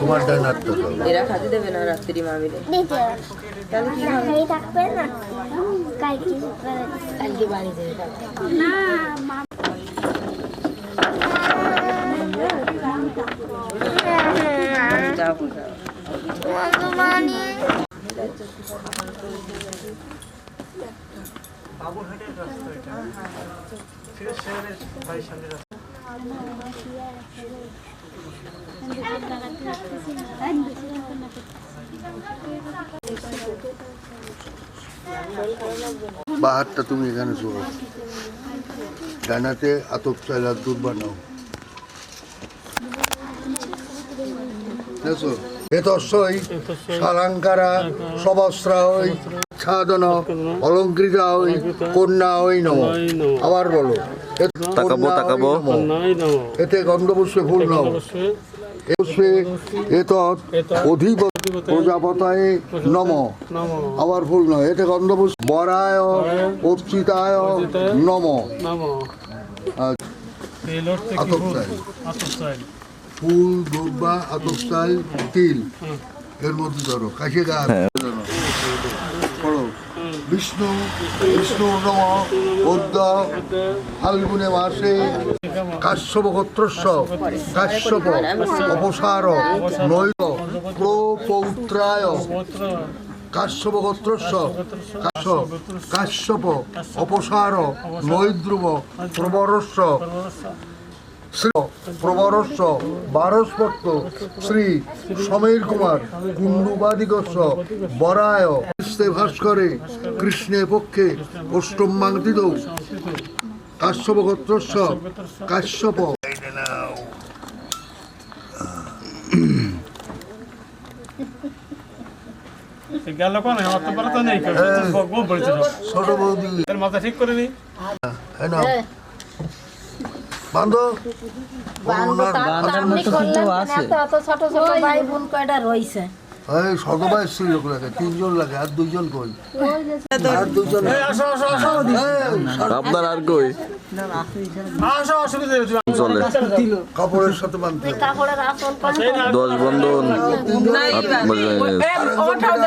তোমার ডানার তো এরা খাতে দেবে না রাত্রি মা মিলে তাহলে কি হবে কালকে বাড়ি যাবে না যাও বাবুরহাটের রাস্তা এটা ফিরোজ সাহেবের বাড়ির সামনে রাস্তা বাহারটা তুমি এখানে শোনো ডানাতে আতপ চাইলার দুধ বানাও দেখো এতস্যই সালাঙ্কারা সবস্ত্রা হই সাধন অলঙ্কৃত হই কন্যা হই নম আবার বলো তাকাবো এতে গন্ধপুষ্পে ফুল নাও পুষ্পে এতৎ অধিপ প্রজাপতায় নম আবার ফুল নয় এতে গন্ধপুষ্প বরায় অর্চিতায় নম ফুল দুর্বা আতপচাল তিল এর মধ্যে ধরো কাশি গাছ পড়ো বিষ্ণু বিষ্ণু নম অদ্য ফাল্গুনে মাসে কাশ্যপ গোত্রস্য কাশ্যপ অপসার নৈল প্রপৌত্রায় কাশ্যপ গোত্রস্য কাশ্যপ অপসার নৈদ্রুব প্রবরস্য প্রবরস্য বারস্পত্য শ্রী সমীর কুমার কুণ্ডুবাদিগস্য বরায় ভাস্করে কৃষ্ণে পক্ষে অষ্টমাঙ্কিত কাশ্যপ গোত্রস্য কাশ্যপ ছোট বৌদি মাথা ঠিক করে নি বান্ধব শত বাইশ লোক লাগে 3 জন লাগে আর 2 জন কই আর 2 জন আপনার আর কই চলে কাপড়ের সাথে বাঁধতে 10 বন্ধন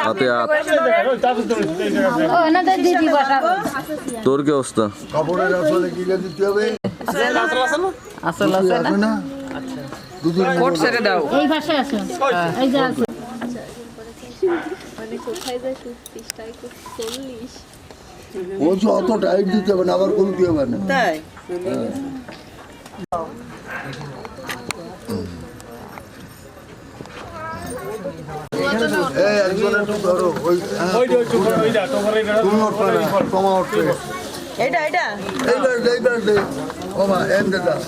হাতে হাত তোর কি অবস্থা কাপড়ের আসলে কি দিতে হবে আসল আছে না আচ্ছা দুদিন কোট ছেড়ে দাও এই ভাষা আছে এই যে আছে মানে কোথায় যায় 30 টাকা 40 ও যে অত টাইট দিতে হবে না আবার খুলতে হবে না তাই এই একজনের একটু ধরো এটা এইবার ও মা এন্ড দাও